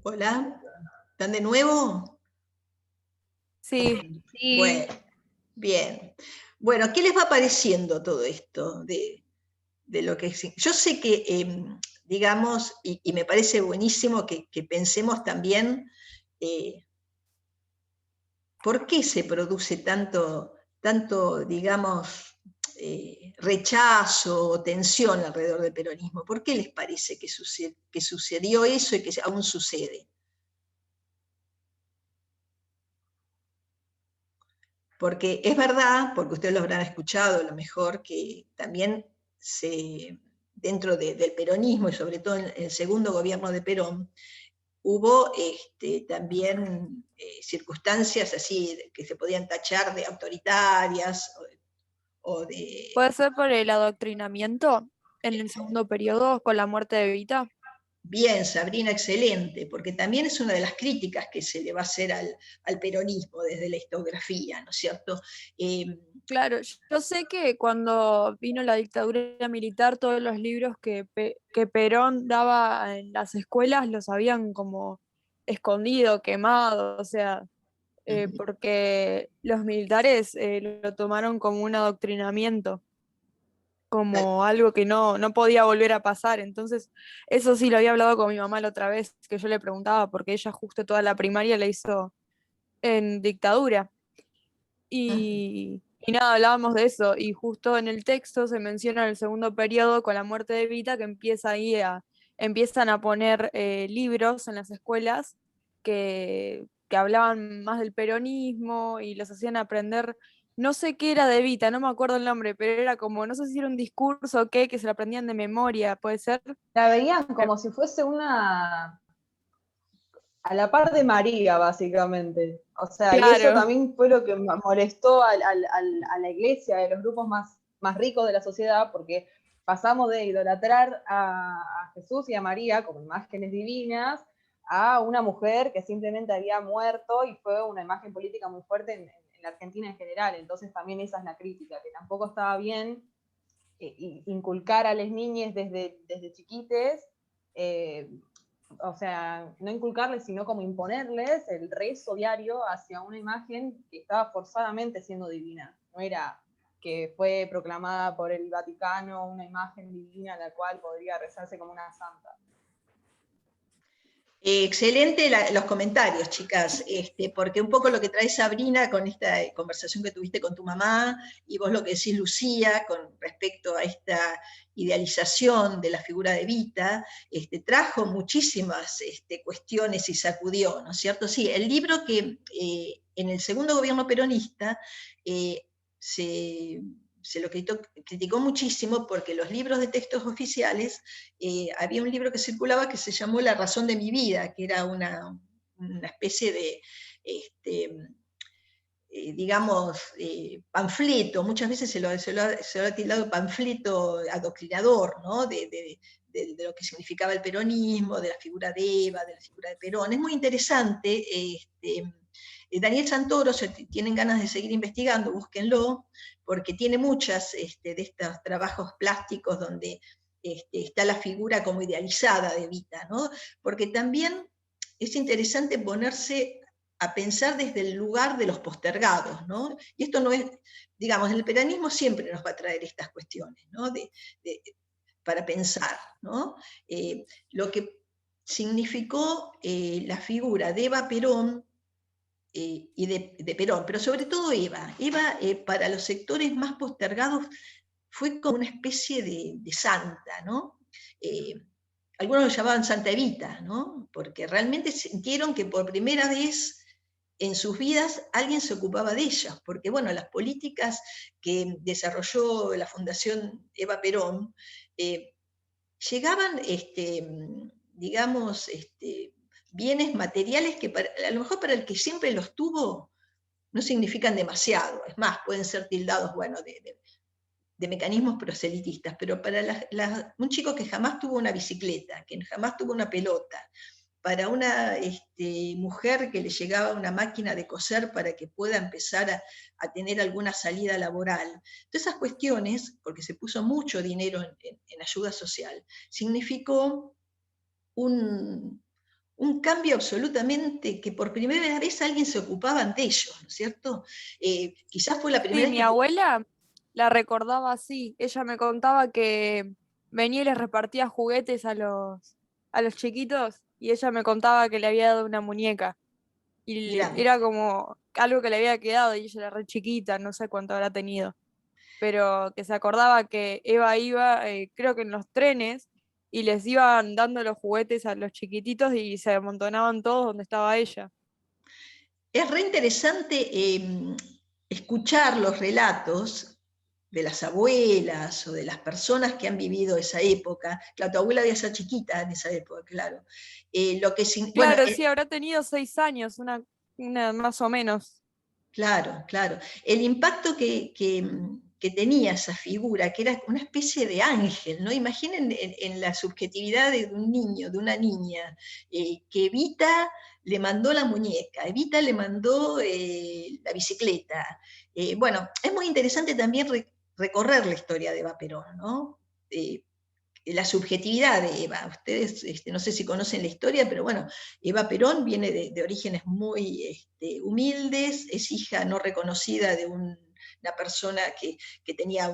Hola, ¿están de nuevo? Sí, Bueno, bien. Bueno, ¿qué les va pareciendo todo esto de lo que es? Yo sé que, digamos, y me parece buenísimo que pensemos también por qué se produce tanto digamos, rechazo o tensión alrededor del peronismo. ¿Por qué les parece que sucedió eso y que aún sucede? Porque es verdad, porque ustedes lo habrán escuchado a lo mejor, que también dentro del peronismo y sobre todo en el segundo gobierno de Perón, hubo también circunstancias así que se podían tachar de autoritarias o de. puede ser por el adoctrinamiento en el segundo periodo con la muerte de Evita. Bien, Sabrina, excelente, porque también es una de las críticas que se le va a hacer al peronismo desde la historiografía, ¿no es cierto? Eh, Claro, yo sé que cuando vino la dictadura militar, todos los libros que Perón daba en las escuelas los habían como escondido, quemado, o sea, porque los militares lo tomaron como un adoctrinamiento, como algo que no podía volver a pasar. Entonces, eso sí lo había hablado con mi mamá la otra vez, que yo le preguntaba, porque ella justo toda la primaria la hizo en dictadura. Y nada, hablábamos de eso, y justo en el texto se menciona el segundo periodo con la muerte de Evita, que empiezan a poner libros en las escuelas que hablaban más del peronismo y los hacían aprender, no sé qué era de Evita, no me acuerdo el nombre, pero era como, no sé si era un discurso o qué, que se lo aprendían de memoria, ¿puede ser? La veían como si fuese una, a la par de María, básicamente. O sea, y eso Claro. también fue lo que molestó a la iglesia, de los grupos más ricos de la sociedad, porque pasamos de idolatrar a Jesús y a María como imágenes divinas a una mujer que simplemente había muerto y fue una imagen política muy fuerte en la Argentina en general. Entonces también esa es la crítica, que tampoco estaba bien inculcar a las niñas desde chiquites, eh, o sea, no inculcarles, sino como imponerles el rezo diario hacia una imagen que estaba forzadamente siendo divina. No era que fue proclamada por el Vaticano una imagen divina la cual podría rezarse como una santa. Excelente los comentarios, chicas, porque un poco lo que trae Sabrina con esta conversación que tuviste con tu mamá y vos lo que decís, Lucía, con respecto a esta idealización de la figura de Evita, trajo muchísimas cuestiones y sacudió, ¿no es cierto? Sí, el libro que en el segundo gobierno peronista se, se lo criticó muchísimo porque los libros de textos oficiales había un libro que circulaba que se llamó La razón de mi vida, que era una especie de, digamos, panfleto, muchas veces se lo ha tildado panfleto adoctrinador, ¿no? De lo que significaba el peronismo, de la figura de Eva, de la figura de Perón. Es muy interesante. Daniel Santoro, si tienen ganas de seguir investigando, búsquenlo, porque tiene muchas de estos trabajos plásticos donde está la figura como idealizada de Evita, ¿no? Porque también es interesante ponerse a pensar desde el lugar de los postergados, ¿no? Y esto no es, digamos, el peronismo siempre nos va a traer estas cuestiones, ¿no? Para pensar, ¿no? Lo que significó la figura de Eva Perón y de Perón, pero sobre todo Eva. Eva, para los sectores más postergados, fue como una especie de santa, ¿no? Eh, Algunos lo llamaban Santa Evita, ¿no? Porque realmente sintieron que por primera vez en sus vidas alguien se ocupaba de ellas, porque bueno, las políticas que desarrolló la Fundación Eva Perón llegaban, digamos, bienes materiales que a lo mejor para el que siempre los tuvo no significan demasiado, es más, pueden ser tildados, bueno, de mecanismos proselitistas, pero para un chico que jamás tuvo una bicicleta, que jamás tuvo una pelota, para una mujer que le llegaba una máquina de coser para que pueda empezar a tener alguna salida laboral. Todas esas cuestiones, porque se puso mucho dinero en ayuda social, significó un, un cambio absolutamente, que por primera vez alguien se ocupaba de ellos, ¿no es cierto? Quizás fue la primera Sí, vez mi que... abuela la recordaba así. Ella me contaba que venía y les repartía juguetes a los chiquitos y ella me contaba que le había dado una muñeca. Y Mirá, era como algo que le había quedado y ella era re chiquita, no sé cuánto habrá tenido. Pero que se acordaba que Eva iba, creo que en los trenes, y les iban dando los juguetes a los chiquititos y se amontonaban todos donde estaba ella. es re interesante escuchar los relatos de las abuelas o de las personas que han vivido esa época. Claro, tu abuela había sido chiquita en esa época, claro. Bueno, Claro, sí, habrá tenido 6 años, una más o menos. claro, claro. El impacto que tenía esa figura, que era una especie de ángel, ¿no? Imaginen en la subjetividad de un niño, de una niña, que Evita le mandó la muñeca, Evita le mandó la bicicleta. Bueno, es muy interesante también recorrer la historia de Eva Perón, ¿no? La subjetividad de Eva. Ustedes, no sé si conocen la historia, pero bueno, Eva Perón viene de orígenes muy humildes, es hija no reconocida de una persona que tenía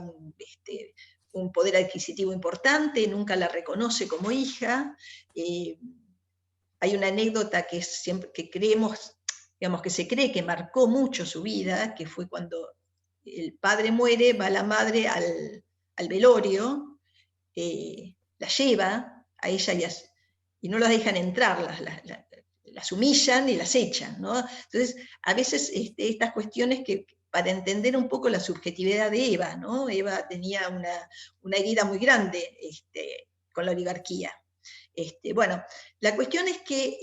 un poder adquisitivo importante, nunca la reconoce como hija. Hay una anécdota que, siempre, que creemos, digamos, que se cree que marcó mucho su vida, que fue cuando el padre muere, va la madre al velorio, la lleva a ella y no las dejan entrar, las humillan y las echan, ¿no? Entonces, a veces estas cuestiones que para entender un poco la subjetividad de Eva, ¿no? Eva tenía una herida muy grande con la oligarquía. Bueno, la cuestión es que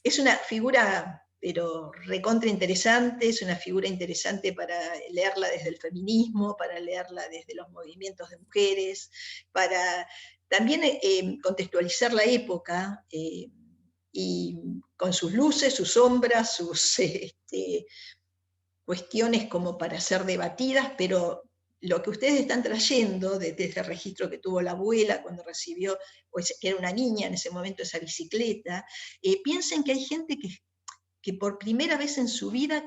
es una figura, pero recontra interesante, es una figura interesante para leerla desde el feminismo, para leerla desde los movimientos de mujeres, para también contextualizar la época y con sus luces, sus sombras, sus cuestiones como para ser debatidas, pero lo que ustedes están trayendo desde ese registro que tuvo la abuela cuando recibió, pues, que era una niña en ese momento, esa bicicleta, piensen que hay gente que por primera vez en su vida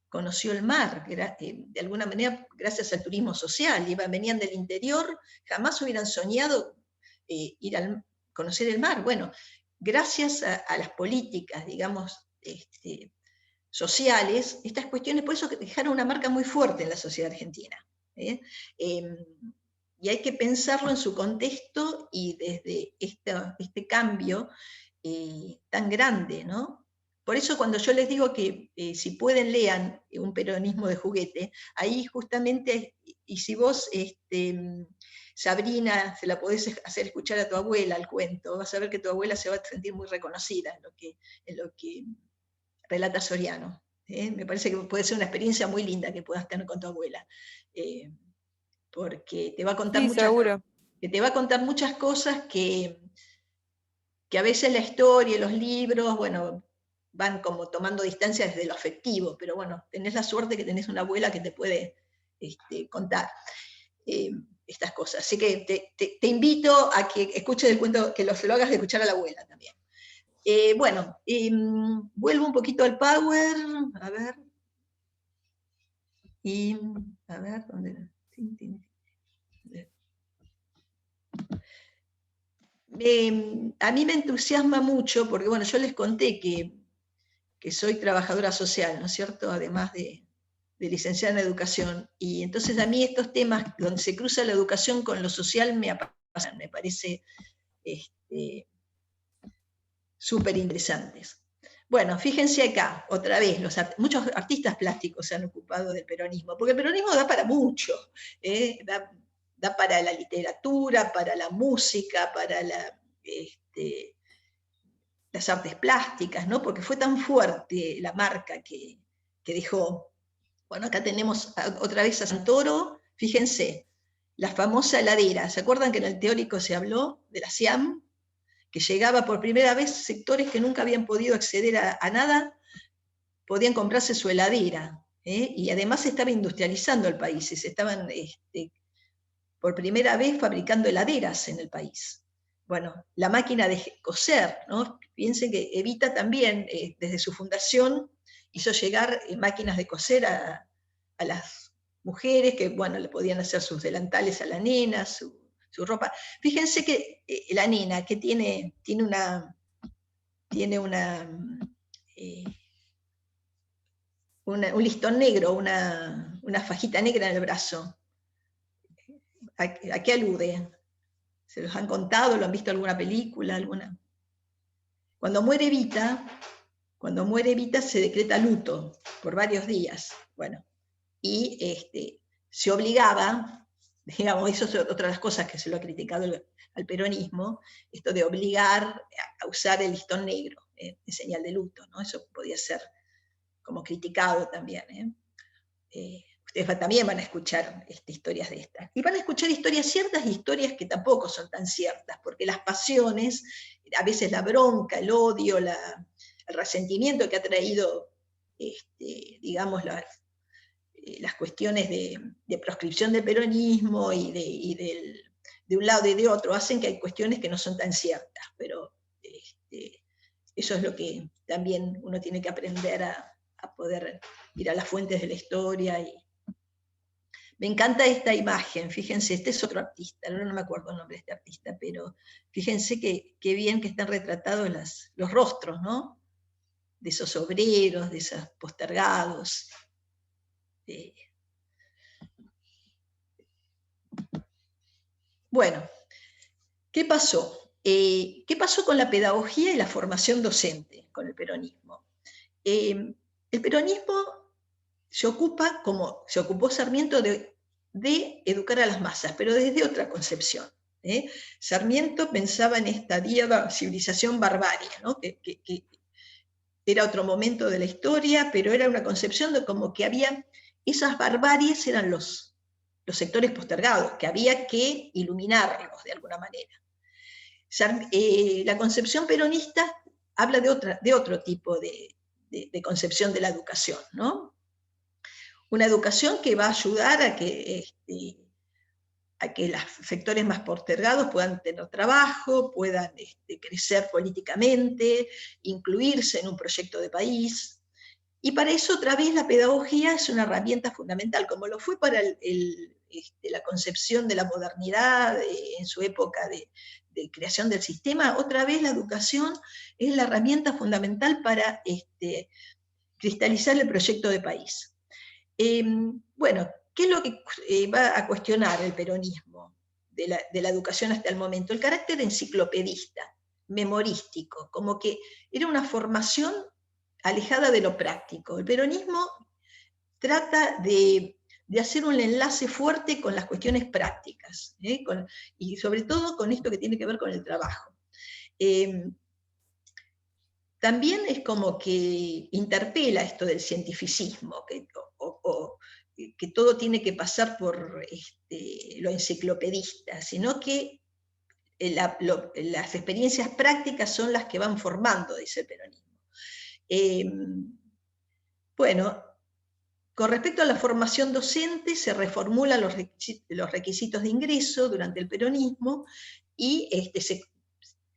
conoció el mar, que era, de alguna manera gracias al turismo social, venían del interior, jamás hubieran soñado ir a conocer el mar. Bueno, gracias a las políticas, digamos, sociales, estas cuestiones, por eso dejaron una marca muy fuerte en la sociedad argentina. ¿eh? Y hay que pensarlo en su contexto y desde este cambio tan grande, ¿no? Por eso cuando yo les digo que si pueden lean un peronismo de juguete, ahí justamente, y si vos, Sabrina, se la podés hacer escuchar a tu abuela el cuento, vas a ver que tu abuela se va a sentir muy reconocida en lo que relata Soriano. Me parece que puede ser una experiencia muy linda que puedas tener con tu abuela, porque te va a contar Sí, seguro. muchas cosas que a veces la historia y los libros, bueno, van como tomando distancia desde lo afectivo, pero bueno, tenés la suerte que tenés una abuela que te puede contar estas cosas. Así que te invito a que escuches el cuento, que lo hagas de escuchar a la abuela también. Bueno, vuelvo un poquito al Power, a ver. Y, a ver, ¿dónde? A mí me entusiasma mucho, porque bueno, yo les conté que soy trabajadora social, ¿no es cierto? Además de licenciada en educación. Y entonces a mí estos temas donde se cruza la educación con lo social me apasionan, me parece súper interesantes. Bueno, fíjense acá, otra vez, muchos artistas plásticos se han ocupado del peronismo, porque el peronismo da para mucho, da para la literatura, para la música, para las artes plásticas, ¿no? Porque fue tan fuerte la marca que dejó. Bueno, acá tenemos otra vez a Santoro, fíjense, la famosa heladera. ¿Se acuerdan que en el teórico se habló de la SIAM? Que llegaba por primera vez sectores que nunca habían podido acceder a nada, podían comprarse su heladera. Y además se estaba industrializando el país, se estaban por primera vez fabricando heladeras en el país. Bueno, la máquina de coser, ¿no? Piensen que Evita también, desde su fundación, hizo llegar máquinas de coser a las mujeres que, bueno, le podían hacer sus delantales a la nena, su ropa. Fíjense que la nena, que tiene un listón negro, una fajita negra en el brazo. ¿A qué alude? ¿Se los han contado? ¿Lo han visto en alguna película? Cuando muere Evita se decreta luto por varios días. Bueno, y se obligaba, digamos, eso es otra de las cosas que se lo ha criticado al peronismo, esto de obligar a usar el listón negro en señal de luto, ¿no? Eso podía ser como criticado también. Ustedes también van a escuchar historias de estas. Y van a escuchar historias ciertas y historias que tampoco son tan ciertas, porque las pasiones, a veces la bronca, el odio, el resentimiento que ha traído, digamos, las cuestiones de proscripción del peronismo y de un lado y de otro, hacen que hay cuestiones que no son tan ciertas, pero eso es lo que también uno tiene que aprender a poder ir a las fuentes de la historia. Me encanta esta imagen, fíjense, este es otro artista, no me acuerdo el nombre de este artista, pero fíjense qué bien que están retratados los rostros, ¿no? De esos obreros, de esos postergados. Bueno, ¿qué pasó? ¿Qué pasó con la pedagogía y la formación docente con el peronismo? El peronismo se ocupó Sarmiento de educar a las masas, pero desde otra concepción. Sarmiento pensaba en esta civilización barbarie, ¿no? que era otro momento de la historia, pero era una concepción de como que había, esas barbaries eran los sectores postergados, que había que iluminarlos de alguna manera. La concepción peronista habla de otro tipo de concepción de la educación, ¿no? Una educación que va a ayudar a que los sectores más postergados puedan tener trabajo, puedan crecer políticamente, incluirse en un proyecto de país. Y para eso, otra vez, la pedagogía es una herramienta fundamental, como lo fue para la concepción de la modernidad en su época de creación del sistema. Otra vez, la educación es la herramienta fundamental para cristalizar el proyecto de país. Bueno, ¿qué es lo que va a cuestionar el peronismo de la educación hasta el momento? El carácter enciclopedista, memorístico, como que era una formación alejada de lo práctico. El peronismo trata de hacer un enlace fuerte con las cuestiones prácticas, y sobre todo con esto que tiene que ver con el trabajo. También es como que interpela esto del cientificismo, que todo tiene que pasar por lo enciclopedista, sino que las experiencias prácticas son las que van formando, dice el peronismo. Bueno, con respecto a la formación docente, se reformulan los requisitos de ingreso durante el peronismo y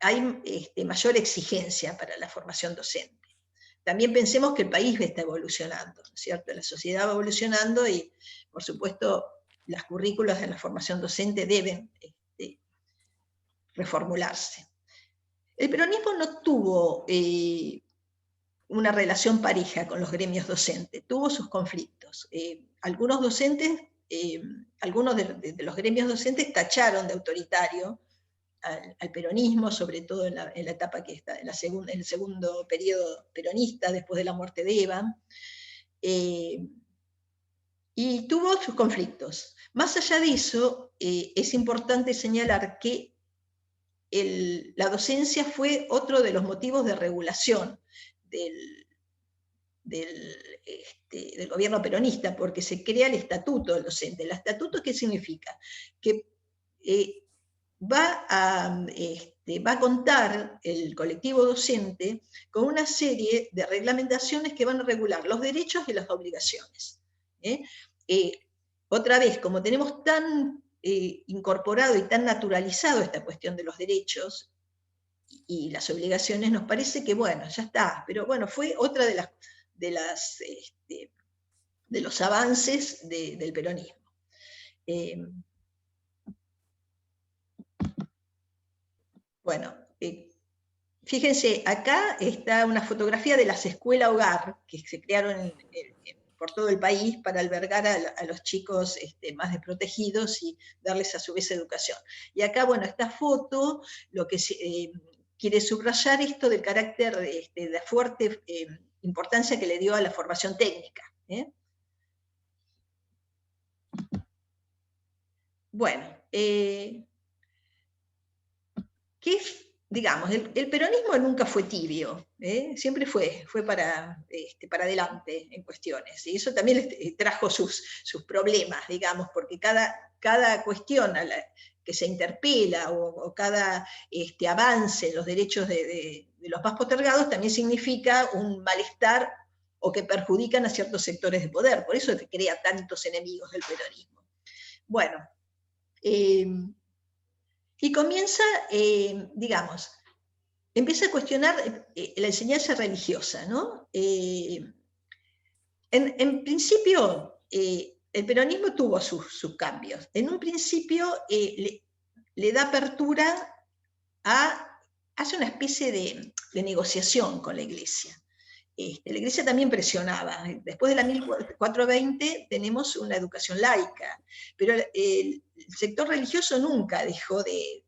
hay mayor exigencia para la formación docente. También pensemos que el país está evolucionando, ¿no es cierto? La sociedad va evolucionando y, por supuesto, las currículas de la formación docente deben reformularse. El peronismo no tuvo una relación pareja con los gremios docentes, tuvo sus conflictos. Algunos docentes, algunos de los gremios docentes tacharon de autoritario al peronismo, sobre todo en la etapa que está, en el segundo periodo peronista, después de la muerte de Eva, y tuvo sus conflictos. Más allá de eso, es importante señalar que la docencia fue otro de los motivos de regulación del gobierno peronista, porque se crea el estatuto del docente. ¿El estatuto qué significa? Que va a contar el colectivo docente con una serie de reglamentaciones que van a regular los derechos y las obligaciones. Otra vez, como tenemos tan incorporado y tan naturalizado esta cuestión de los derechos, y las obligaciones, nos parece que, bueno, ya está. Pero bueno, fue otra de los avances del peronismo. Bueno, fíjense, acá está una fotografía de las escuelas hogar que se crearon por todo el país para albergar a los chicos más desprotegidos y darles a su vez educación. Y acá, bueno, esta foto lo que quiere subrayar esto del carácter de la fuerte importancia que le dio a la formación técnica. Bueno, digamos, el peronismo nunca fue tibio, siempre fue para adelante en cuestiones, y eso también trajo sus problemas, digamos, porque cada cuestión que se interpela o cada avance en los derechos de los más postergados también significa un malestar o que perjudican a ciertos sectores de poder, por eso se crea tantos enemigos del peronismo. Bueno, y comienza, digamos, empieza a cuestionar la enseñanza religiosa, ¿no? En principio, el peronismo tuvo sus cambios. En un principio le da apertura hace una especie de negociación con la Iglesia. La Iglesia también presionaba. Después de la 1420 tenemos una educación laica, pero el sector religioso nunca dejó de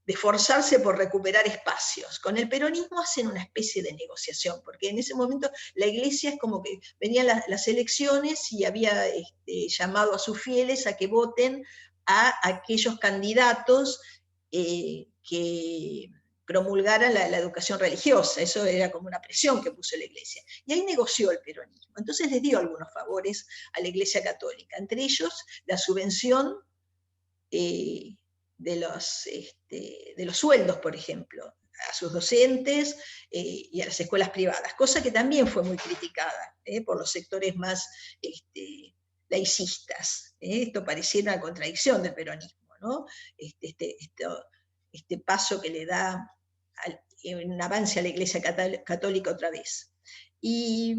esforzarse por recuperar espacios. Con el peronismo hacen una especie de negociación, porque en ese momento la Iglesia es como que venían las elecciones y había llamado a sus fieles a que voten a aquellos candidatos que promulgaran la educación religiosa. Eso era como una presión que puso la Iglesia. Y ahí negoció el peronismo. Entonces les dio algunos favores a la Iglesia Católica, entre ellos la subvención de los sueldos, por ejemplo, a sus docentes y a las escuelas privadas, cosa que también fue muy criticada por los sectores más laicistas. Esto pareciera una contradicción del peronismo, ¿no? Este paso que le da un avance a la Iglesia Católica otra vez. Y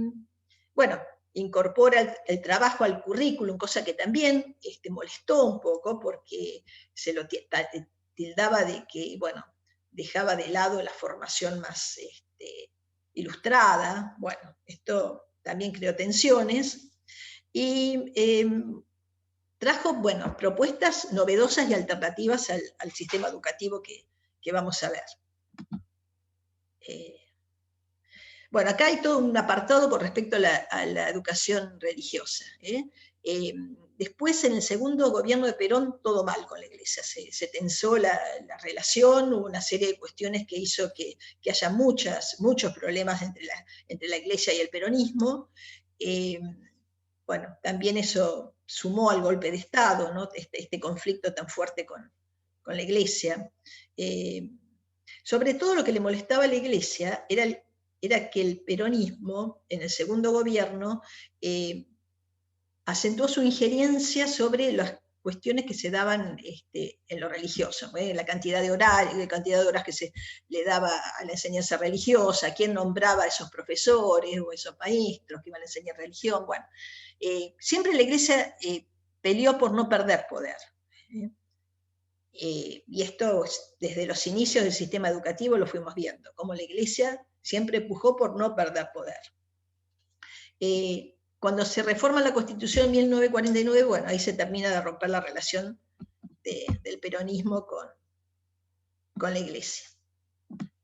bueno, incorpora el trabajo al currículum, cosa que también molestó un poco porque se lo tildaba de que, bueno, dejaba de lado la formación más ilustrada. Bueno, esto también creó tensiones y trajo, bueno, propuestas novedosas y alternativas al sistema educativo que vamos a ver. Bueno, acá hay todo un apartado con respecto a la educación religiosa. Después, en el segundo gobierno de Perón, todo mal con la Iglesia. Se tensó la relación, hubo una serie de cuestiones que hizo que haya muchos problemas entre la Iglesia y el peronismo. Bueno, también eso sumó al golpe de Estado, ¿no? Este conflicto tan fuerte con la Iglesia. Sobre todo lo que le molestaba a la Iglesia era que el peronismo, en el segundo gobierno, acentuó su injerencia sobre las cuestiones que se daban en lo religioso, la cantidad de horas que se le daba a la enseñanza religiosa, quién nombraba a esos profesores o esos maestros que iban a enseñar religión. Bueno, siempre la Iglesia peleó por no perder poder. Y esto desde los inicios del sistema educativo lo fuimos viendo, como la Iglesia siempre empujó por no perder poder. Cuando se reforma la Constitución en 1949, bueno, ahí se termina de romper la relación del peronismo con la Iglesia.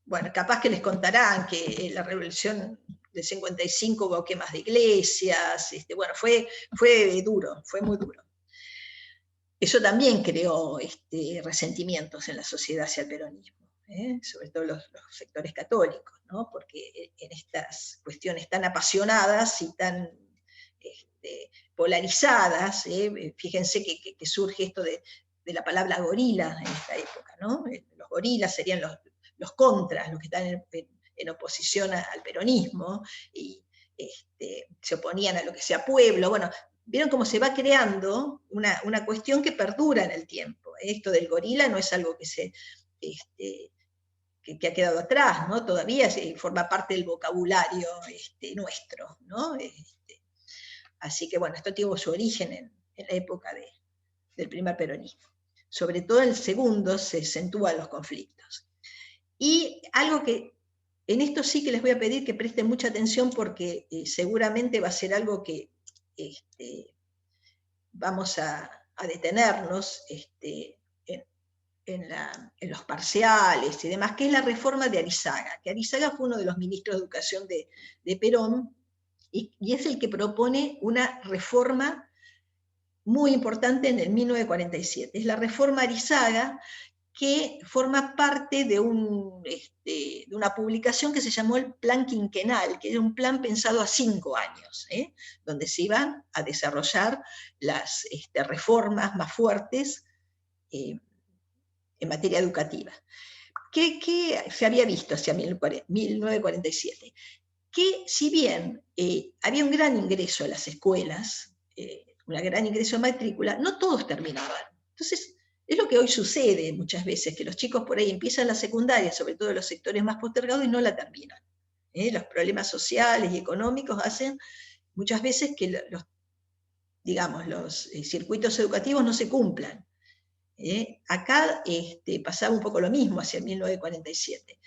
Bueno, capaz que les contarán que la revolución del 55 hubo quemas de iglesias, bueno, fue duro, fue muy duro. Eso también creó resentimientos en la sociedad hacia el peronismo, sobre todo los sectores católicos, ¿no? Porque en estas cuestiones tan apasionadas y tan polarizadas, fíjense que surge esto de la palabra gorila en esta época, ¿no? Los gorilas serían los contras, los que están en oposición al peronismo, y se oponían a lo que sea pueblo. Bueno, vieron cómo se va creando una cuestión que perdura en el tiempo. Esto del gorila no es algo que que ha quedado atrás, ¿no? Todavía forma parte del vocabulario nuestro, ¿no? Así que bueno, esto tuvo su origen en la época del primer peronismo. Sobre todo en el segundo se acentúan los conflictos. Y algo que, en esto sí que les voy a pedir que presten mucha atención porque seguramente va a ser algo que vamos a detenernos en los parciales y demás, que es la reforma de Arizaga, que Arizaga fue uno de los ministros de Educación de Perón, y es el que propone una reforma muy importante en el 1947. Es la reforma Arizaga, que forma parte de una publicación que se llamó el Plan Quinquenal, que era un plan pensado a 5 años, donde se iban a desarrollar las reformas más fuertes en materia educativa. ¿Qué se había visto hacia 1947? Que si bien había un gran ingreso a las escuelas, un gran ingreso a matrícula, no todos terminaban. Entonces, es lo que hoy sucede muchas veces, que los chicos por ahí empiezan la secundaria, sobre todo en los sectores más postergados, y no la terminan. Los problemas sociales y económicos hacen muchas veces que los circuitos educativos no se cumplan. Acá pasaba un poco lo mismo hacia 1947.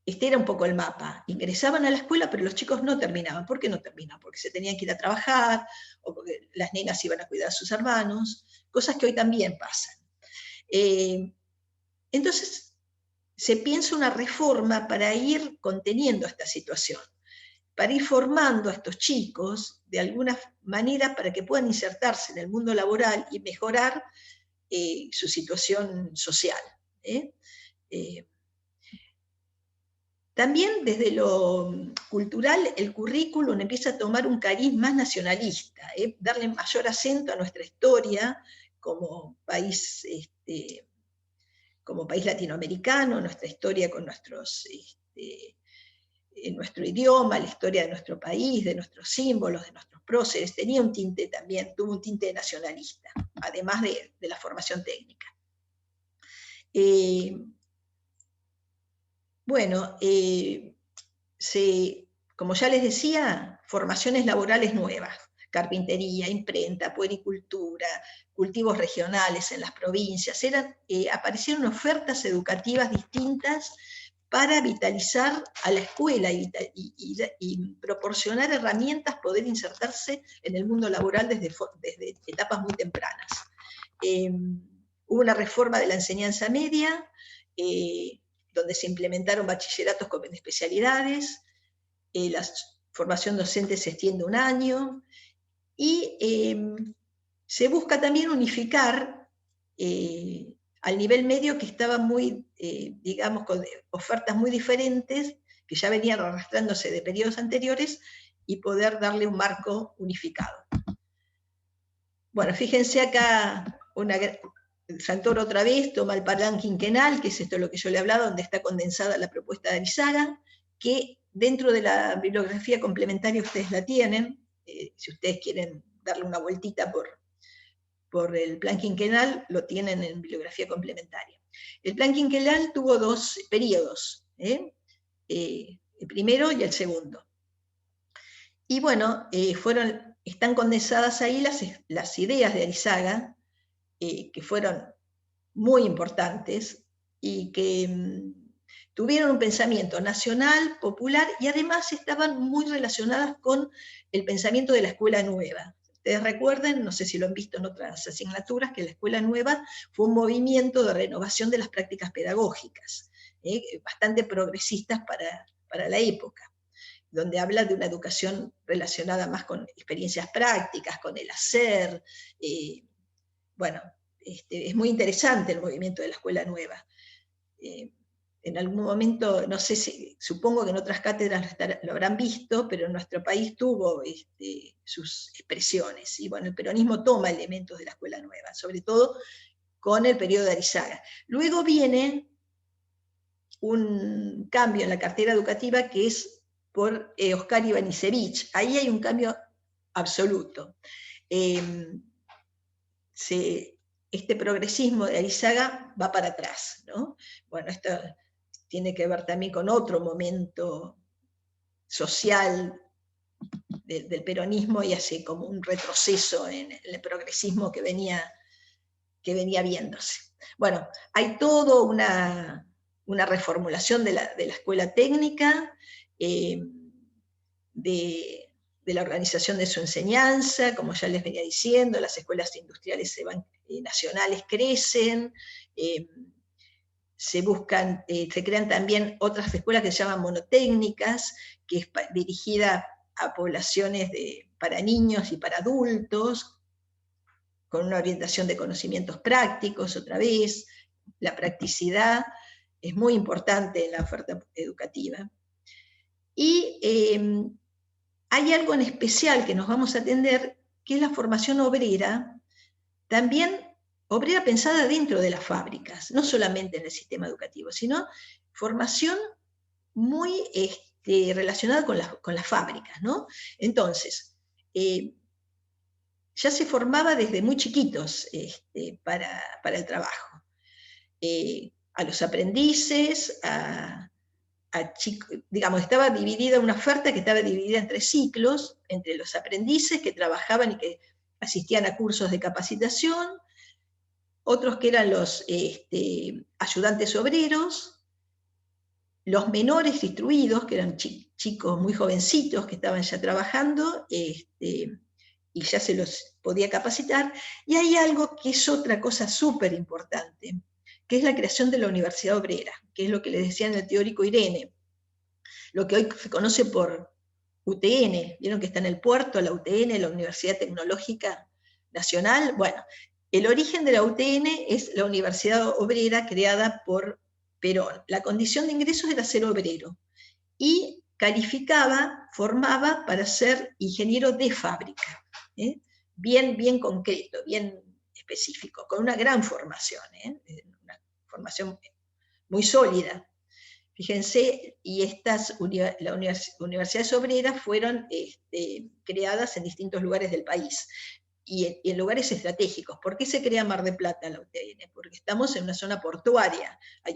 Este era un poco el mapa. Ingresaban a la escuela, pero los chicos no terminaban. ¿Por qué no terminaban? Porque se tenían que ir a trabajar, o porque las nenas iban a cuidar a sus hermanos, cosas que hoy también pasan. Entonces, se piensa una reforma para ir conteniendo esta situación, para ir formando a estos chicos de alguna manera para que puedan insertarse en el mundo laboral y mejorar su situación social. También desde lo cultural el currículum empieza a tomar un cariz más nacionalista, darle mayor acento a nuestra historia como país latinoamericano, nuestra historia con nuestro idioma, la historia de nuestro país, de nuestros símbolos, de nuestros próceres, tenía un tinte también, tuvo un tinte nacionalista, además de la formación técnica. Como ya les decía, formaciones laborales nuevas, carpintería, imprenta, puericultura, cultivos regionales en las provincias, aparecieron ofertas educativas distintas para vitalizar a la escuela y proporcionar herramientas para poder insertarse en el mundo laboral desde etapas muy tempranas. Hubo una reforma de la enseñanza media, donde se implementaron bachilleratos con especialidades, la formación docente se extiende 1 año, y se busca también unificar al nivel medio, que estaba muy, con ofertas muy diferentes, que ya venían arrastrándose de periodos anteriores, y poder darle un marco unificado. Bueno, fíjense acá, Santoro otra vez toma el plan quinquenal, que es esto lo que yo le hablaba, donde está condensada la propuesta de Arizaga, que dentro de la bibliografía complementaria ustedes la tienen, si ustedes quieren darle una vueltita por el plan quinquenal, lo tienen en bibliografía complementaria. El plan quinquenal tuvo 2 periodos, el primero y el segundo. Y bueno, están condensadas ahí las ideas de Arizaga, que fueron muy importantes y que tuvieron un pensamiento nacional, popular, y además estaban muy relacionadas con el pensamiento de la escuela nueva. Ustedes recuerden, no sé si lo han visto en otras asignaturas, que la escuela nueva fue un movimiento de renovación de las prácticas pedagógicas, bastante progresistas para la época, donde habla de una educación relacionada más con experiencias prácticas, con el hacer. Es muy interesante el movimiento de la escuela nueva. En algún momento, no sé supongo que en otras cátedras lo habrán visto, pero en nuestro país tuvo sus expresiones. Y bueno, el peronismo toma elementos de la escuela nueva, sobre todo con el periodo de Arizaga. Luego viene un cambio en la cartera educativa que es por Oscar Ivanišević. Ahí hay un cambio absoluto. Se este progresismo de Arizaga va para atrás, ¿no? Bueno, esto tiene que ver también con otro momento social del peronismo y hace como un retroceso en el progresismo que venía viéndose. Bueno, hay toda una reformulación de la escuela técnica, de la organización de su enseñanza, como ya les venía diciendo, las escuelas industriales nacionales crecen, se crean también otras escuelas que se llaman monotécnicas, que es dirigida a poblaciones para niños y para adultos, con una orientación de conocimientos prácticos, otra vez. La practicidad es muy importante en la oferta educativa. Y hay algo en especial que nos vamos a atender, que es la formación obrera, también obrera pensada dentro de las fábricas, no solamente en el sistema educativo, sino formación muy relacionada con las fábricas, ¿no? Entonces, ya se formaba desde muy chiquitos para el trabajo. A los aprendices, digamos, estaba dividida una oferta que estaba dividida en 3 ciclos, entre los aprendices que trabajaban y que asistían a cursos de capacitación, otros que eran los ayudantes obreros, los menores instruidos, que eran chicos muy jovencitos que estaban ya trabajando, y ya se los podía capacitar, y hay algo que es otra cosa súper importante, que es la creación de la Universidad Obrera, que es lo que le decía en el teórico Irene, lo que hoy se conoce por UTN, vieron que está en el puerto, la UTN, la Universidad Tecnológica Nacional. Bueno, el origen de la UTN es la Universidad Obrera creada por Perón. La condición de ingresos era ser obrero, y calificaba, formaba para ser ingeniero de fábrica, bien concreto, bien específico, con una gran formación, una formación muy sólida. Fíjense, y las universidades obreras fueron creadas en distintos lugares del país, y en lugares estratégicos. ¿Por qué se crea Mar del Plata la UTN? Porque estamos en una zona portuaria, hay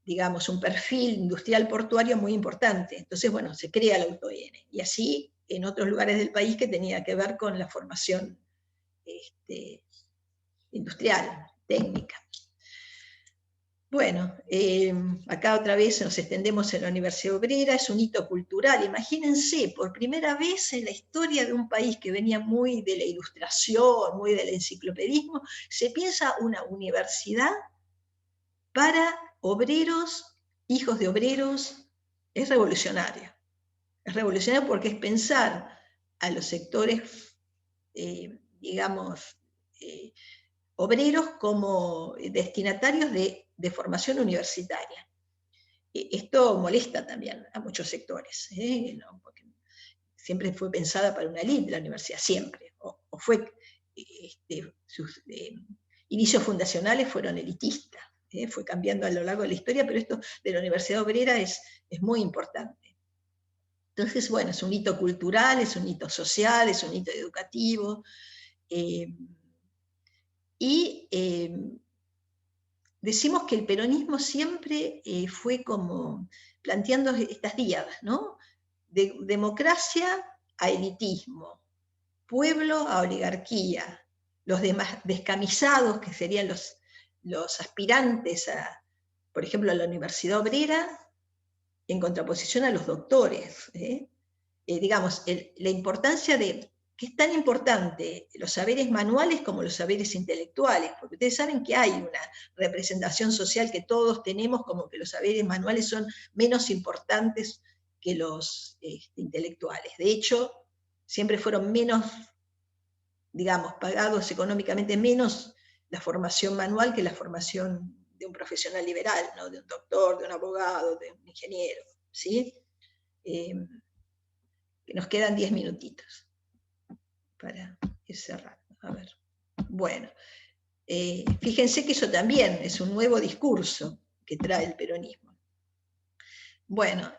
digamos, un perfil industrial portuario muy importante. Entonces, bueno, se crea la UTN, y así en otros lugares del país que tenía que ver con la formación industrial, técnica. Bueno, acá otra vez nos extendemos en la Universidad Obrera, es un hito cultural. Imagínense, por primera vez en la historia de un país que venía muy de la ilustración, muy del enciclopedismo, se piensa una universidad para obreros, hijos de obreros. Es revolucionario. Es revolucionario porque es pensar a los sectores, digamos, obreros como destinatarios de formación universitaria. Esto molesta también a muchos sectores, ¿no? Porque siempre fue pensada para una élite la universidad, siempre, o fue, sus inicios fundacionales fueron elitistas, fue cambiando a lo largo de la historia, pero esto de la Universidad Obrera es muy importante. Entonces, bueno, es un hito cultural, es un hito social, es un hito educativo, y decimos que el peronismo siempre fue como planteando estas díadas, ¿no? De democracia a elitismo, pueblo a oligarquía, los demás descamisados, que serían los aspirantes por ejemplo, a la Universidad Obrera, en contraposición a los doctores. Digamos, la importancia de que es tan importante los saberes manuales como los saberes intelectuales, porque ustedes saben que hay una representación social que todos tenemos como que los saberes manuales son menos importantes que los intelectuales. De hecho, siempre fueron menos, digamos, pagados económicamente menos la formación manual que la formación de un profesional liberal, ¿no? De un doctor, de un abogado, de un ingeniero, ¿sí? Que nos quedan 10 minutitos para ir cerrando. A ver. Bueno, fíjense que eso también es un nuevo discurso que trae el peronismo. Bueno,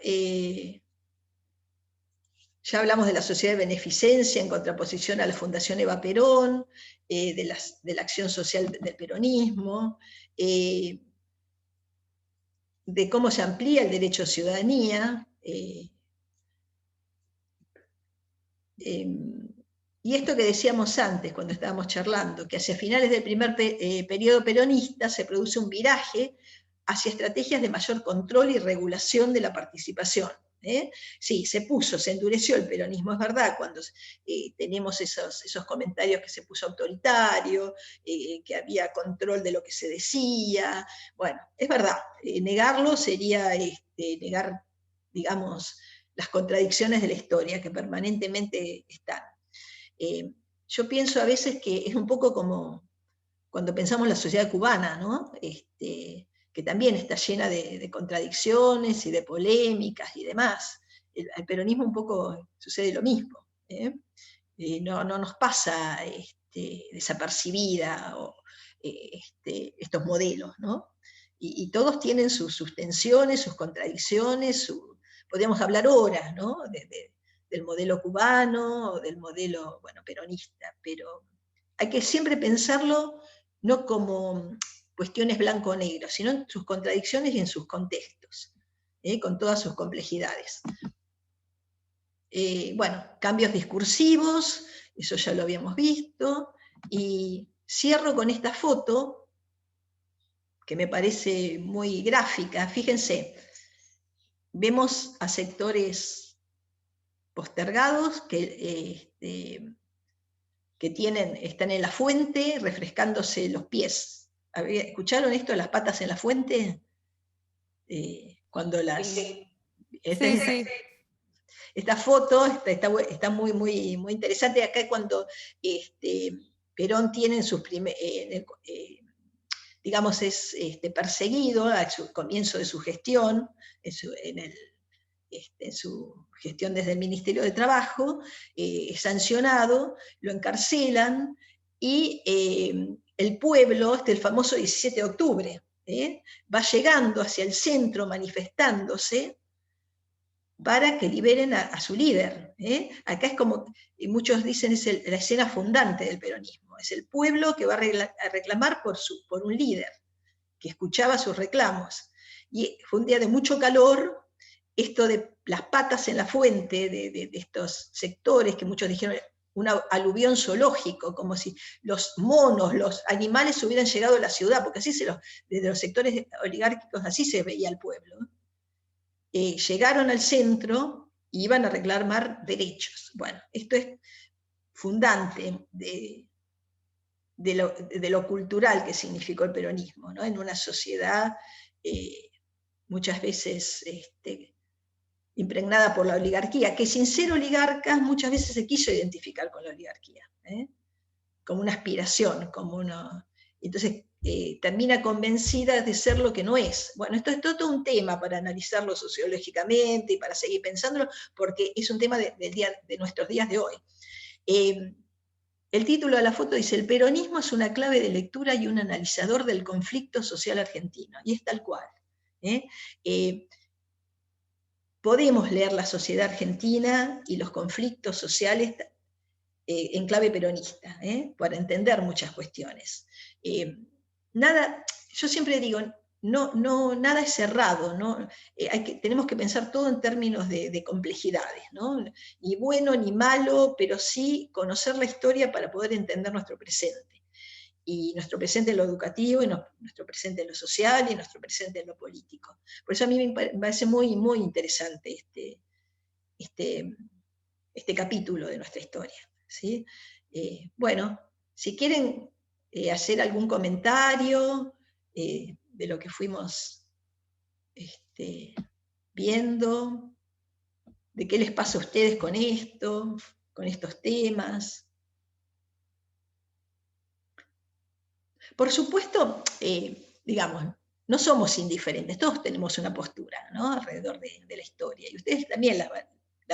Ya hablamos de la sociedad de beneficencia en contraposición a la Fundación Eva Perón, de la acción social del peronismo, de cómo se amplía el derecho a ciudadanía, y esto que decíamos antes, cuando estábamos charlando, que hacia finales del primer periodo peronista se produce un viraje hacia estrategias de mayor control y regulación de la participación. Sí, se endureció el peronismo, es verdad, cuando tenemos esos comentarios que se puso autoritario, que había control de lo que se decía. Bueno, es verdad, negarlo sería negar, digamos, las contradicciones de la historia que permanentemente están. Yo pienso a veces que es un poco como cuando pensamos en la sociedad cubana, ¿no? Que también está llena de contradicciones y de polémicas y demás. Al peronismo un poco sucede lo mismo. No nos pasa desapercibida estos modelos, ¿no? Y todos tienen sus tensiones, sus contradicciones, podríamos hablar horas, ¿no? Del modelo cubano o del modelo, bueno, peronista, pero hay que siempre pensarlo no como cuestiones blanco o negro, sino en sus contradicciones y en sus contextos, con todas sus complejidades. Bueno, cambios discursivos, eso ya lo habíamos visto, y cierro con esta foto, que me parece muy gráfica. Fíjense, vemos a sectores postergados que están en la fuente refrescándose los pies. ¿Escucharon esto de las patas en la fuente? Cuando las... Sí. Sí. Esta foto está muy, muy, muy interesante. Acá cuando Perón tiene en sus digamos, es perseguido al comienzo de su gestión, en su gestión desde el Ministerio de Trabajo, es sancionado, lo encarcelan, y el pueblo, el famoso 17 de octubre, va llegando hacia el centro manifestándose para que liberen a su líder. Acá es como, muchos dicen, es la escena fundante del peronismo, es el pueblo que va a reclamar por un líder, que escuchaba sus reclamos. Y fue un día de mucho calor, esto de las patas en la fuente, de estos sectores que muchos dijeron, un aluvión zoológico, como si los monos, los animales hubieran llegado a la ciudad, porque así desde los sectores oligárquicos así se veía el pueblo. Llegaron al centro y iban a reclamar derechos. Bueno, esto es fundante de lo cultural que significó el peronismo, ¿no? En una sociedad muchas veces impregnada por la oligarquía, que sin ser oligarcas muchas veces se quiso identificar con la oligarquía, como una aspiración, como una... Entonces termina convencida de ser lo que no es. Bueno, esto es todo un tema para analizarlo sociológicamente y para seguir pensándolo, porque es un tema de nuestros días de hoy. El título de la foto dice: el peronismo es una clave de lectura y un analizador del conflicto social argentino, y es tal cual. Podemos leer la sociedad argentina y los conflictos sociales en clave peronista, para entender muchas cuestiones. Yo siempre digo, nada es cerrado, ¿no? Tenemos que pensar todo en términos de complejidades, ¿no? Ni bueno ni malo, pero sí conocer la historia para poder entender nuestro presente. Y nuestro presente en lo educativo, y nuestro presente en lo social, y nuestro presente en lo político. Por eso a mí me parece muy, muy interesante este capítulo de nuestra historia, ¿sí? Bueno, si quieren hacer algún comentario de lo que fuimos viendo, de qué les pasa a ustedes con esto, con estos temas. Por supuesto, digamos, no somos indiferentes, todos tenemos una postura, ¿no? Alrededor de la historia, y ustedes también la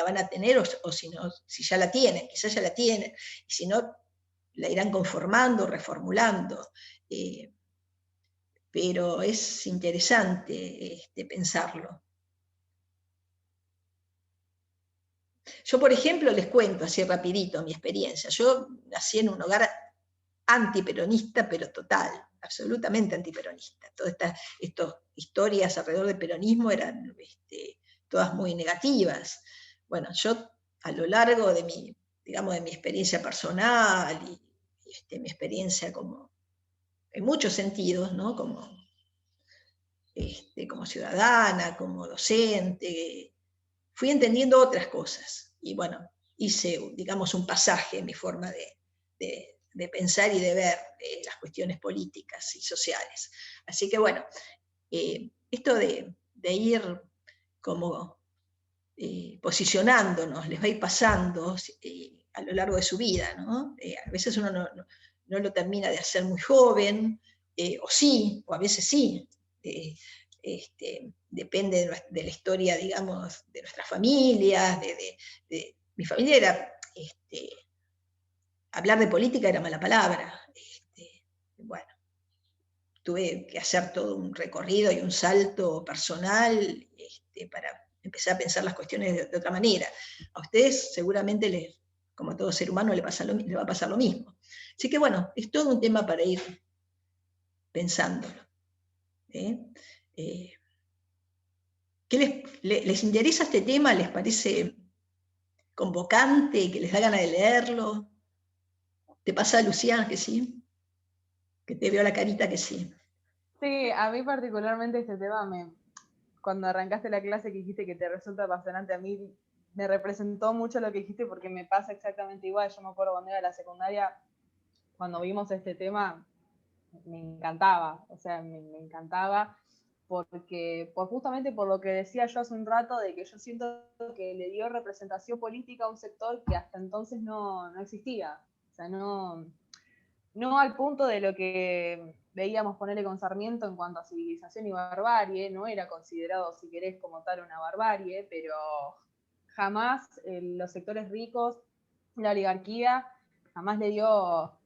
van a tener, o si no, si ya la tienen, quizás ya la tienen, y si no, la irán conformando, reformulando. Pero es interesante pensarlo. Yo, por ejemplo, les cuento así rapidito mi experiencia. Yo nací en un hogar antiperonista, pero total, absolutamente antiperonista. Todas estas historias alrededor del peronismo eran todas muy negativas. Bueno, yo a lo largo de mi, digamos, de mi experiencia personal y mi experiencia como, en muchos sentidos, ¿no? Como ciudadana, como docente, fui entendiendo otras cosas. Y bueno, hice, digamos, un pasaje en mi forma de pensar y de ver las cuestiones políticas y sociales. Así que bueno, esto de ir como posicionándonos, les va a ir pasando a lo largo de su vida, ¿no? A veces uno no lo termina de hacer muy joven, o sí, o a veces sí. Depende de la historia, digamos, de nuestras familias, mi familia era, hablar de política era mala palabra. Bueno, tuve que hacer todo un recorrido y un salto personal para empezar a pensar las cuestiones de otra manera. A ustedes seguramente, como a todo ser humano, le va a pasar lo mismo. Así que bueno, es todo un tema para ir pensándolo. ¿Qué les interesa este tema? ¿Les parece convocante, que les da ganas de leerlo? ¿Te pasa, Lucía, que sí? Que te veo la carita que sí. Sí, a mí particularmente este tema, cuando arrancaste la clase que dijiste que te resulta apasionante, a mí me representó mucho lo que dijiste porque me pasa exactamente igual. Yo me acuerdo cuando era la secundaria, cuando vimos este tema, me encantaba, o sea, me encantaba porque justamente por lo que decía yo hace un rato, de que yo siento que le dio representación política a un sector que hasta entonces no existía. O sea, no al punto de lo que veíamos ponerle con Sarmiento en cuanto a civilización y barbarie, no era considerado, si querés, como tal una barbarie, pero jamás los sectores ricos, la oligarquía, jamás le dio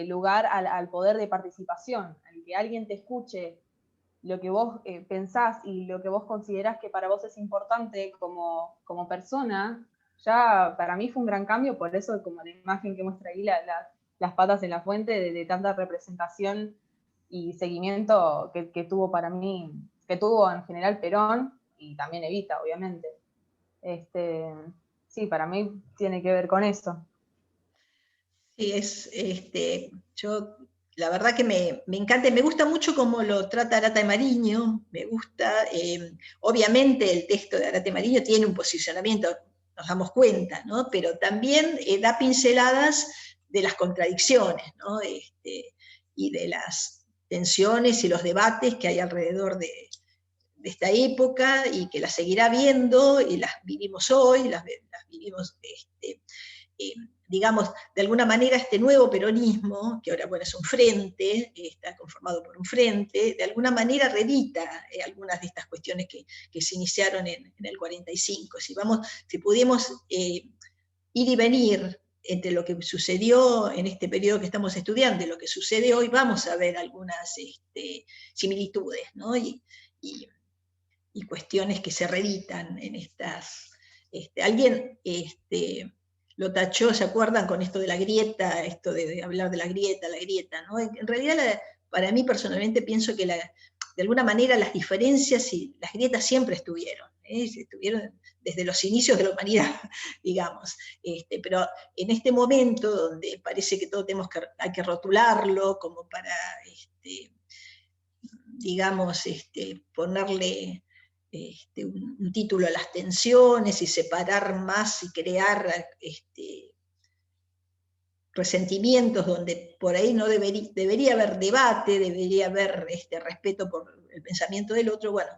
lugar al poder de participación, al que alguien te escuche lo que vos pensás y lo que vos considerás que para vos es importante como persona. Ya para mí fue un gran cambio, por eso como la imagen que muestra ahí, las patas en la fuente, de tanta representación y seguimiento que tuvo para mí, que tuvo en general Perón y también Evita, obviamente. Sí, para mí tiene que ver con eso. Sí, yo la verdad que me encanta y me gusta mucho cómo lo trata Arata de Mariño, me gusta, obviamente el texto de Arata de Mariño tiene un posicionamiento, nos damos cuenta, ¿no? Pero también da pinceladas de las contradicciones, ¿no? Y de las tensiones y los debates que hay alrededor de esta época y que las seguirá viendo y las vivimos hoy, las vivimos digamos, de alguna manera este nuevo peronismo, que ahora bueno, es un frente, está conformado por un frente, de alguna manera reedita algunas de estas cuestiones que se iniciaron en el 45. Si pudiéramos ir y venir entre lo que sucedió en este periodo que estamos estudiando y lo que sucede hoy, vamos a ver algunas similitudes, ¿no? Y cuestiones que se reeditan en estas. Alguien lo tachó, ¿se acuerdan con esto de la grieta, esto de hablar de la grieta, ¿no? En realidad, para mí personalmente pienso que de alguna manera las diferencias y las grietas siempre estuvieron desde los inicios de la humanidad, digamos. Pero en este momento donde parece que todo hay que rotularlo como para, digamos, ponerle un título a las tensiones y separar más y crear resentimientos donde por ahí no debería haber debate, debería haber respeto por el pensamiento del otro. Bueno,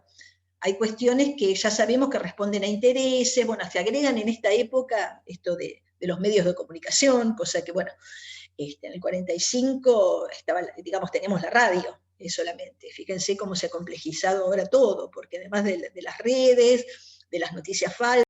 hay cuestiones que ya sabemos que responden a intereses, bueno, se agregan en esta época esto de los medios de comunicación, cosa que, bueno, en el 45 digamos, teníamos la radio solamente. Fíjense cómo se ha complejizado ahora todo, porque además de las redes, de las noticias falsas,